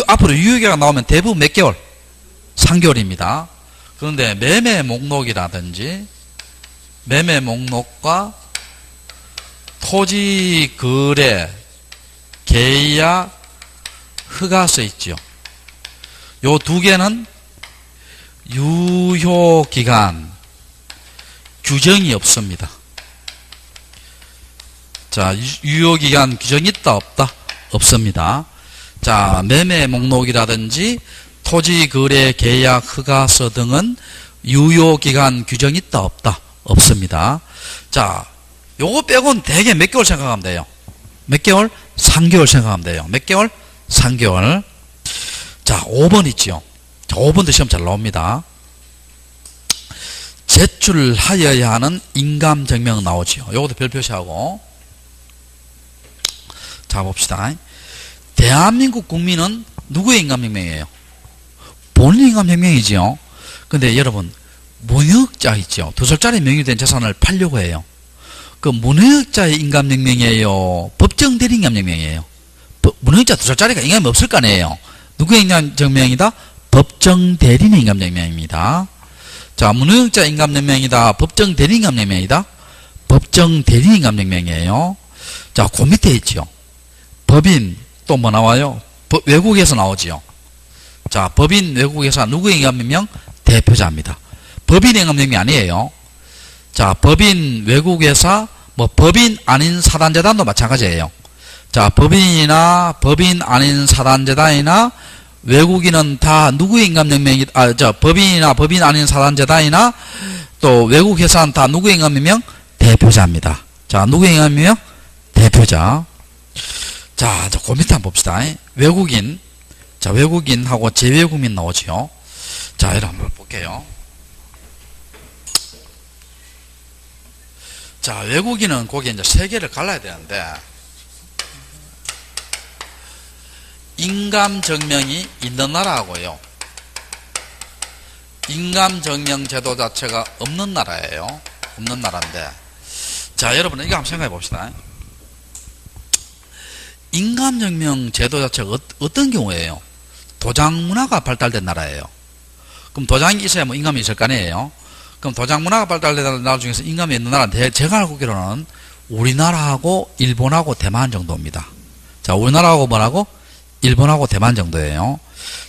앞으로 유효기간 나오면 대부분 몇 개월? 3개월입니다. 그런데 매매 목록이라든지 매매 목록과 토지 거래 계약 허가서 있죠. 요 두 개는 유효기간 규정이 없습니다. 자, 유효기간 규정이 있다 없다? 없습니다. 자, 매매 목록이라든지 토지거래 계약 허가서 등은 유효기간 규정이 있다 없다? 없습니다. 자, 요거 빼고는 대개 몇 개월 생각하면 돼요? 몇 개월? 3개월 생각하면 돼요. 몇 개월? 3개월. 자, 5번 있죠. 자, 5번도 시험 잘 나옵니다. 제출하여야 하는 인감증명 나오지요. 요것도 별 표시하고. 자, 봅시다. 대한민국 국민은 누구의 인감증명이에요? 본인 인감증명이지요. 근데 여러분, 문역자 있죠. 2살짜리 명의된 재산을 팔려고 해요. 그 문역자의 인감증명이에요? 법정 대리 인감증명이에요? 문역자 2살짜리가 인감이 없을 거 아니에요. 누구의 인감증명이다? 법정 대리인 인감증명입니다. 자, 문역자 인감증명이다? 법정 대리 인감증명이다? 법정 대리 인감증명이에요. 자, 그 밑에 있죠. 법인 또 뭐 나와요? 외국에서 나오지요. 자, 법인 외국에서 누구의 인감증명? 대표자입니다. 법인의 인감증명이 아니에요. 자, 법인 외국회사, 뭐 법인 아닌 사단재단도 마찬가지예요. 자, 법인이나 법인 아닌 사단재단이나 외국인은 다 누구의 인감증명이, 법인이나 법인 아닌 사단재단이나 또 외국회사는 다 누구의 인감증명? 대표자입니다. 자, 누구의 인감증명? 대표자. 자, 그 밑에 한번 봅시다. 외국인. 자, 외국인하고 재외국민 나오죠. 자, 이를 한번 볼게요. 자, 외국인은 거기에 이제 세 개를 갈라야 되는데, 인감증명이 있는 나라하고요, 인감증명 제도 자체가 없는 나라예요. 없는 나라인데, 자, 여러분 이거 한번 생각해 봅시다. 인감증명 제도 자체가 어떤 경우예요? 도장 문화가 발달된 나라예요. 그럼 도장이 있어야 뭐 인감이 있을 거 아니에요? 그럼 도장 문화가 발달된 나라 중에서 인감이 있는 나라는 제가 알기로는 우리나라하고 일본하고 대만 정도입니다. 자, 우리나라하고 뭐라고? 일본하고 대만 정도예요.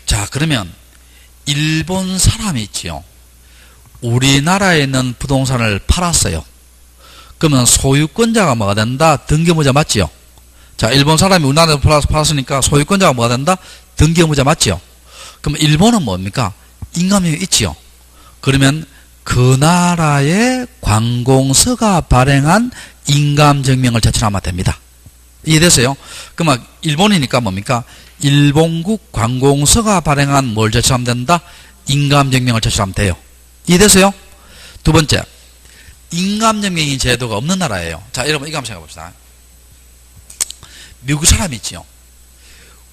자, 그러면 일본 사람이 있지요. 우리나라에 있는 부동산을 팔았어요. 그러면 소유권자가 뭐가 된다? 등기무자 맞지요? 자, 일본 사람이 우리나라에 팔았으니까 소유권자가 뭐가 된다? 등기무자 맞지요? 그럼 일본은 뭡니까? 인감이 있지요. 그러면 그 나라의 관공서가 발행한 인감증명을 제출하면 됩니다. 이해됐어요? 그러면 일본이니까 뭡니까? 일본국 관공서가 발행한 뭘 제출하면 된다? 인감증명을 제출하면 돼요. 이해됐어요? 두 번째, 인감증명이 제도가 없는 나라예요. 자, 여러분 이거 한번 생각해 봅시다. 미국 사람이 있지요.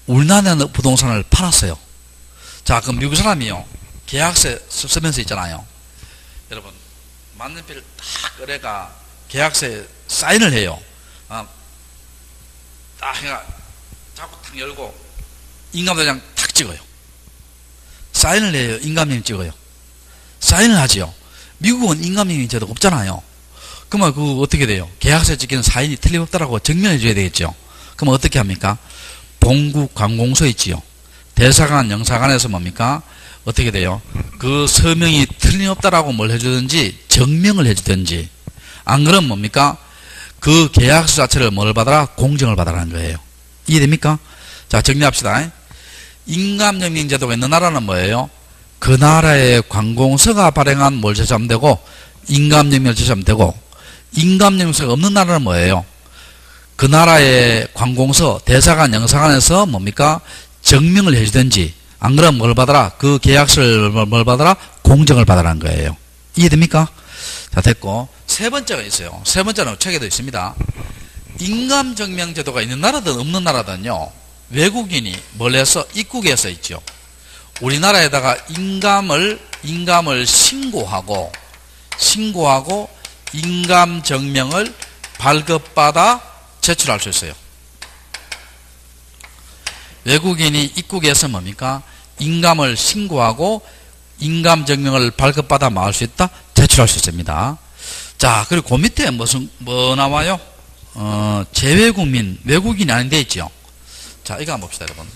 우리나라는 부동산을 팔았어요. 자, 그럼 미국 사람이요, 계약서 쓰면서 있잖아요. 여러분, 만년필 딱 꺼내가 계약서에 사인을 해요. 딱 해가 자꾸 탁 열고 인감도장 탁 찍어요. 사인을 해요. 인감증명 찍어요. 사인을 하지요. 미국은 인감증명 제도가 없잖아요. 그러면 그 어떻게 돼요? 계약서에 찍히는 사인이 틀림없다라고 증명해 줘야 되겠죠. 그러면 어떻게 합니까? 본국 관공서 있지요. 대사관, 영사관에서 뭡니까? 어떻게 돼요? 그 서명이 틀림없다라고 뭘 해주든지 증명을 해주든지, 안 그러면 뭡니까? 그 계약서 자체를 뭘 받아라? 공정을 받아라는 거예요. 이해됩니까? 자, 정리합시다. 인감증명 제도가 있는 나라는 뭐예요? 그 나라의 관공서가 발행한 뭘 제출하면 되고, 인감증명을 제출하면 되고, 인감증명서가 없는 나라는 뭐예요? 그 나라의 관공서, 대사관, 영사관에서 뭡니까? 증명을 해주든지, 안 그러면 뭘 받아라? 그 계약서를 뭘 받아라? 공정을 받아라는 거예요. 이해됩니까? 자, 됐고, 세 번째가 있어요. 세 번째는 책에도 있습니다. 인감증명 제도가 있는 나라든 없는 나라든요, 외국인이 뭘 해서 입국해서 있죠. 우리나라에다가 인감을 신고하고 인감증명을 발급받아 제출할 수 있어요. 외국인이 입국해서 뭡니까? 인감을 신고하고 인감증명을 발급받아 마을 수 있다? 제출할 수 있습니다. 자, 그리고 그 밑에 뭐 나와요? 재외국민, 외국인이 아닌데 있죠. 자, 이거 한번 봅시다, 여러분.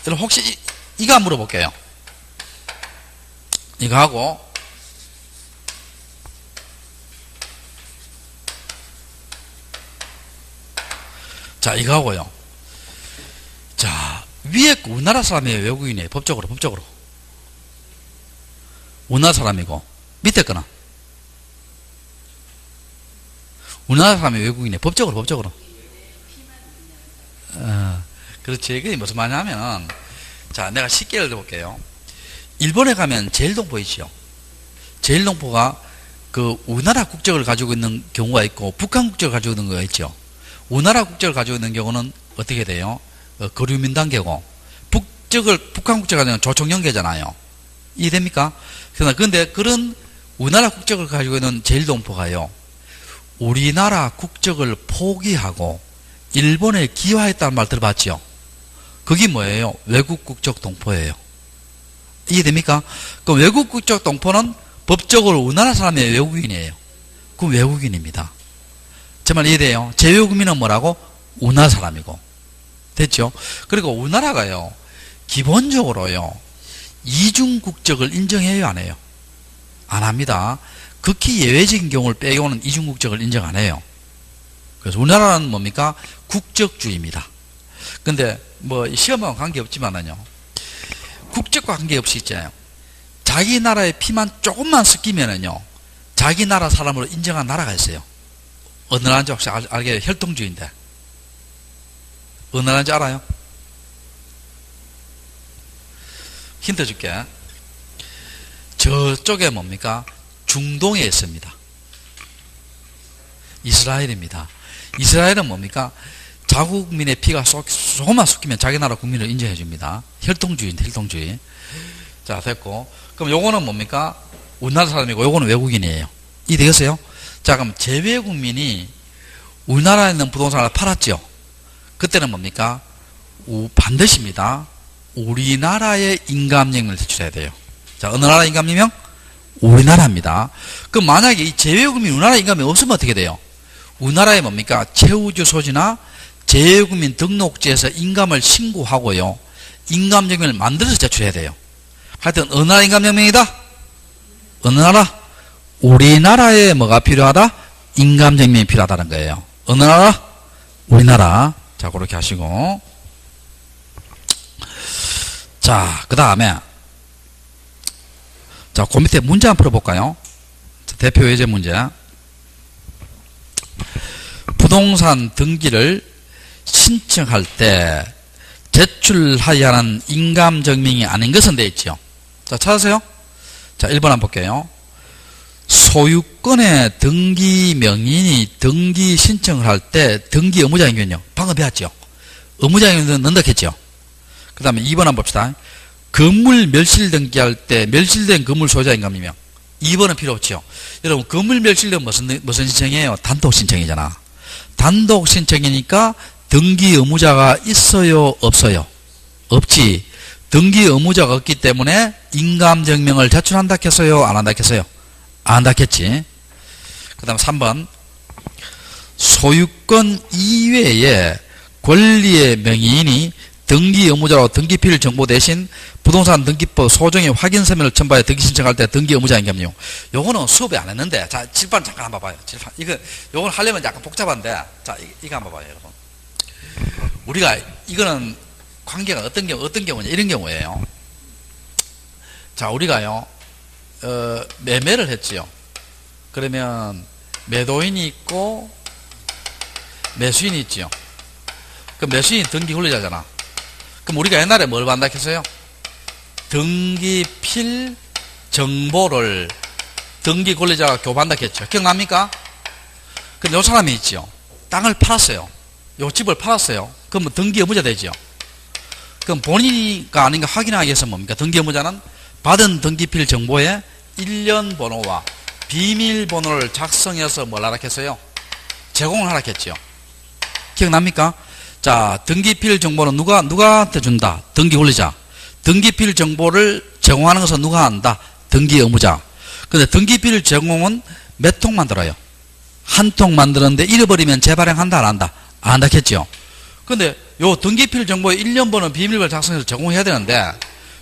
여러분, 혹시 이거 한번 물어볼게요. 이거 하고, 자, 이거 하고요. 자, 위에 우리나라 사람이에요, 외국인이에요? 법적으로. 우리나라 사람이고, 밑에 거는 우리나라 사람이 외국인이에요. 법적으로. 그렇지. 그게 무슨 말이냐면, 자, 내가 쉽게 예를 들어볼게요. 일본에 가면 제일동포 있죠. 제일동포가 그 우리나라 국적을 가지고 있는 경우가 있고, 북한 국적을 가지고 있는 경우가 있죠. 우리나라 국적을 가지고 있는 경우는 어떻게 돼요? 거류민 단계고, 북한 국적을 가지고 있는 조총연계잖아요. 이해됩니까? 그런데 그런 우리나라 국적을 가지고 있는 제일동포가요, 우리나라 국적을 포기하고 일본에 기화했다는 말 들어봤죠? 그게 뭐예요? 외국 국적 동포예요. 이해됩니까? 그럼 외국 국적 동포는 법적으로 우리나라 사람이 외국인이에요. 그럼 외국인입니다. 제 말 이해돼요? 재외국민은 뭐라고? 우리나라 사람이고. 됐죠? 그리고 우리나라가요, 기본적으로요, 이중 국적을 인정해요, 안 해요? 안 합니다. 극히 예외적인 경우를 빼고는 이중 국적을 인정 안 해요. 그래서 우리나라는 뭡니까? 국적주의입니다. 근데 뭐 시험하고 관계없지만은요, 국적과 관계없이 있잖아요. 자기 나라의 피만 조금만 섞이면은요, 자기 나라 사람으로 인정한 나라가 있어요. 어느 나라인지 혹시 알게요? 혈통주의인데. 어느 나라인지 알아요? 힌트 줄게. 저쪽에 뭡니까? 중동에 있습니다. 이스라엘입니다. 이스라엘은 뭡니까? 자국민의 피가 조금만 섞이면 자기 나라 국민을 인정해 줍니다. 혈통주의인데, 혈통주의. 자, 됐고. 그럼 요거는 뭡니까? 우리나라 사람이고 요거는 외국인이에요. 이 되겠어요? 자, 그럼 재외국민이 우리나라에 있는 부동산을 팔았죠. 그때는 뭡니까? 반드시입니다. 우리나라의 인감증명을 제출해야 돼요. 자, 어느 나라 인감증명? 우리나라입니다. 그럼 만약에 이 재외국민 우리나라 인감증명 없으면 어떻게 돼요? 우리나라에 뭡니까? 최우주소지나 재외국민 등록지에서 인감을 신고하고요. 인감증명을 만들어서 제출해야 돼요. 하여튼 어느 나라 인감증명이다? 어느 나라? 우리나라에 뭐가 필요하다? 인감증명이 필요하다는 거예요. 어느 나라? 우리나라. 자, 그렇게 하시고. 자, 그 다음에 자, 그 밑에 문제 한번 풀어볼까요? 대표 예제 문제. 부동산 등기를 신청할 때 제출하여야 하는 인감증명이 아닌 것은 되어 있죠. 자, 찾으세요. 자, 1번 한번 볼게요. 소유권의 등기 명인이 등기 신청을 할 때 등기 의무자인권요. 방금 배웠죠. 의무자인권은 넣는다 했죠. 그 다음에 2번 한번 봅시다. 건물 멸실 등기할 때 멸실된 건물 소유자 인감증명. 2번은 필요 없죠. 여러분, 건물 멸실된 무슨 신청이에요? 단독 신청이잖아. 단독 신청이니까 등기 의무자가 있어요? 없어요? 없지. 등기 의무자가 없기 때문에 인감증명을 제출한다 했어요? 안 한다 했어요? 안 한다 했지. 그 다음 3번. 소유권 이외에 권리의 명의인이 등기 의무자로 등기필 정보 대신 부동산 등기법 소정의 확인 서면을 첨부해 등기 신청할 때 등기 의무자 인감증명. 요거는 수업에 안 했는데, 자, 칠판 잠깐 한번 봐요. 칠판. 요건 하려면 약간 복잡한데, 자, 이거 한번 봐요, 여러분. 우리가, 이거는 관계가 어떤 경우냐, 이런 경우예요. 자, 우리가요, 매매를 했지요. 그러면 매도인이 있고 매수인이 있지요. 그 매수인이 등기 권리자잖아. 그럼 우리가 옛날에 뭘 받는다 했어요? 등기필 정보를 등기 권리자가 교부한다 했죠. 기억납니까? 근데 요 사람이 있죠. 땅을 팔았어요. 요 집을 팔았어요. 그럼 등기 의무자 되죠. 그럼 본인이가 아닌가 확인하기 위해서 뭡니까? 등기 의무자는 받은 등기필 정보에 일련 번호와 비밀번호를 작성해서 뭘 하라 했어요? 제공을 하라 했죠. 기억납니까? 자, 등기필 정보는 누가한테 준다? 등기 권리자. 등기필 정보를 제공하는 것은 누가 한다? 등기 의무자. 근데 등기필 제공은 몇 통 만들어요? 한 통 만들었는데 잃어버리면 재발행한다, 안 한다? 안 한다 했죠. 근데 요 등기필 정보에 일련 번호 비밀번호 작성해서 제공해야 되는데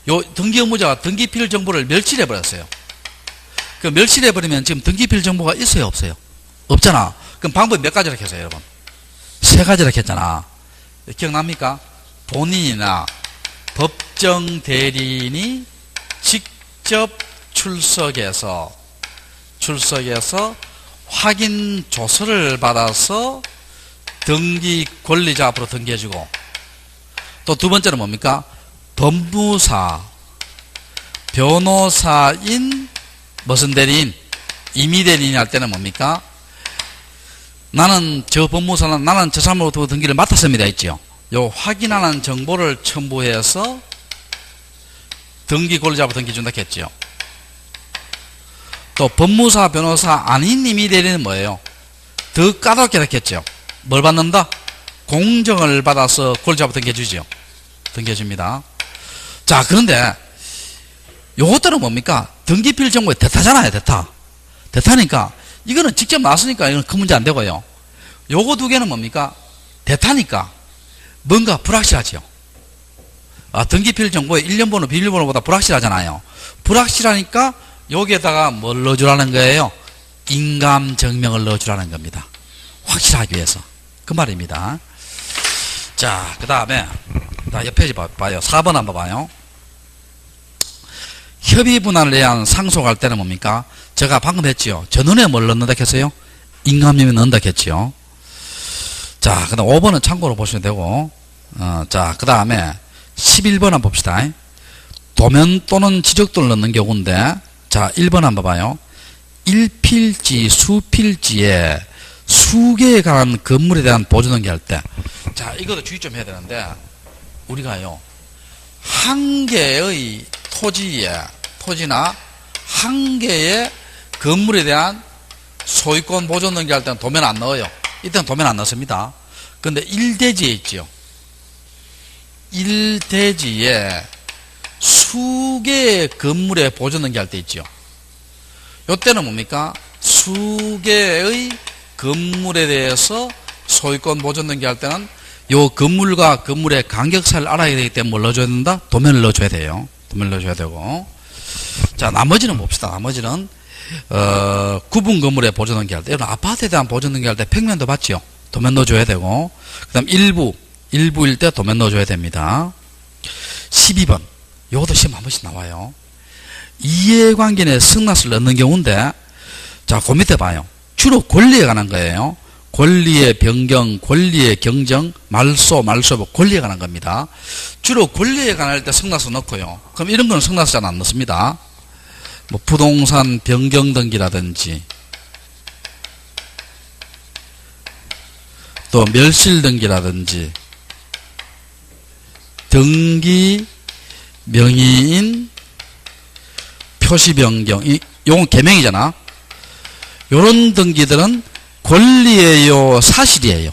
요 등기 의무자가 등기필 정보를 멸치해 버렸어요. 그 멸치해 버리면 지금 등기필 정보가 있어요, 없어요? 없잖아. 그럼 방법이 몇 가지라 했어요, 여러분? 3가지라 했잖아. 기억납니까? 본인이나 법정 대리인이 직접 출석해서 확인 조서를 받아서 등기 권리자 앞으로 등기해주고, 또 두 번째는 뭡니까? 법무사, 변호사인 무슨 대리인, 임의 대리인 할 때는 뭡니까? 나는 저 법무사는 나는 저 사람으로부터 등기를 맡았습니다 했죠. 요 확인하는 정보를 첨부해서 등기 권리자부터 등기 준다 했죠. 또 법무사, 변호사 아닌 임의 대리인은 뭐예요? 더 까다롭게 했겠죠. 뭘 받는다? 공정을 받아서 권리자부터 등기해주죠. 등기해줍니다. 자, 그런데 요것들은 뭡니까? 등기필 정보에 대타잖아요, 대타. 대타니까 이거는 직접 나왔으니까 이건 큰 문제 안 되고요. 요거 두 개는 뭡니까? 대타니까 뭔가 불확실하죠. 등기필 정보에 일련번호, 비밀번호보다 불확실하잖아요. 불확실하니까 여기에다가 뭘 넣어주라는 거예요? 인감증명을 넣어주라는 겁니다. 확실하기 위해서. 그 말입니다. 자, 그 다음에 옆에 봐요. 4번 한번 봐요. 협의분할을 위한 상속할 때는 뭡니까? 제가 방금 했지요. 전원에 뭘 넣는다 했어요? 인감증명 넣는다 했지요. 자, 그 다음 5번은 참고로 보시면 되고, 자, 그 다음에 11번 한번 봅시다. 도면 또는 지적도를 넣는 경우인데, 자, 1번 한번 봐요. 1필지, 수필지에 수개에 관한 건물에 대한 보존등기 할 때, 자, 이것도 주의 좀 해야 되는데, 우리가요, 한 개의 토지나 한 개의 건물에 대한 소유권 보존등기 할 때는 도면 안 넣어요. 이때는 도면 안 넣습니다. 근데 일대지에 있죠. 일대지에 수개의 건물에 보존등기 할 때 있죠. 요때는 뭡니까? 수개의 건물에 대해서 소유권 보존등기 할 때는 요 건물과 건물의 간격차를 알아야 되기 때문에 뭘 넣어줘야 된다? 도면을 넣어줘야 돼요. 도면을 넣어줘야 되고. 자, 나머지는 봅시다. 나머지는, 구분 건물에 보존등기 할 때, 여러분 아파트에 대한 보존등기 할 때 평면도 받죠? 도면 넣어줘야 되고. 그 다음 일부일 때 도면 넣어줘야 됩니다. 12번. 요것도 시험 한 번씩 나와요. 이해관계 내 승낙을 넣는 경우인데, 자, 그 밑에 봐요. 주로 권리에 관한 거예요. 권리의 변경, 권리의 경정, 말소, 권리에 관한 겁니다. 주로 권리에 관할 때 승낙서 넣고요. 그럼 이런 거는 승낙서 잘 안 넣습니다. 뭐 부동산 변경 등기라든지, 또 멸실 등기라든지, 등기 명의인 표시 변경, 요건 개명이잖아. 요런 등기들은 권리예요, 사실이에요?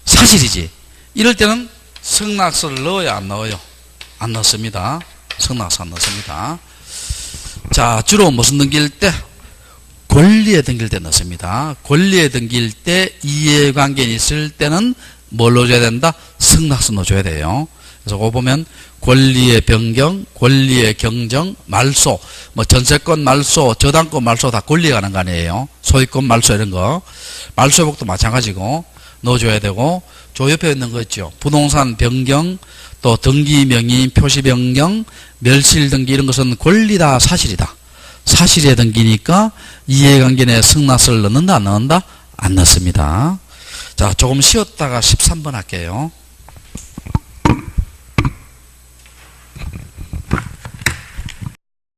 사실이지. 이럴 때는 승낙서를 넣어야 안 넣어요? 안 넣습니다. 승낙서 안 넣습니다. 자, 주로 무슨 등기일 때? 권리에 등기일 때 넣습니다. 권리에 등기일 때 이해관계는 있을 때는 뭘 넣어줘야 된다? 승낙서 넣어줘야 돼요. 그래서 그거 보면 권리의 변경, 권리의 경정, 말소, 뭐 전세권 말소, 저당권 말소 다 권리에 관한 거 아니에요. 소유권 말소 이런 거. 말소회복도 마찬가지고 넣어줘야 되고, 저 옆에 있는 거 있죠. 부동산 변경, 또 등기 명의, 표시 변경, 멸실 등기 이런 것은 권리다, 사실이다. 사실의 등기니까 이해관계 내 승낙서를 넣는다, 안 넣는다? 안 넣습니다. 자, 조금 쉬었다가 13번 할게요.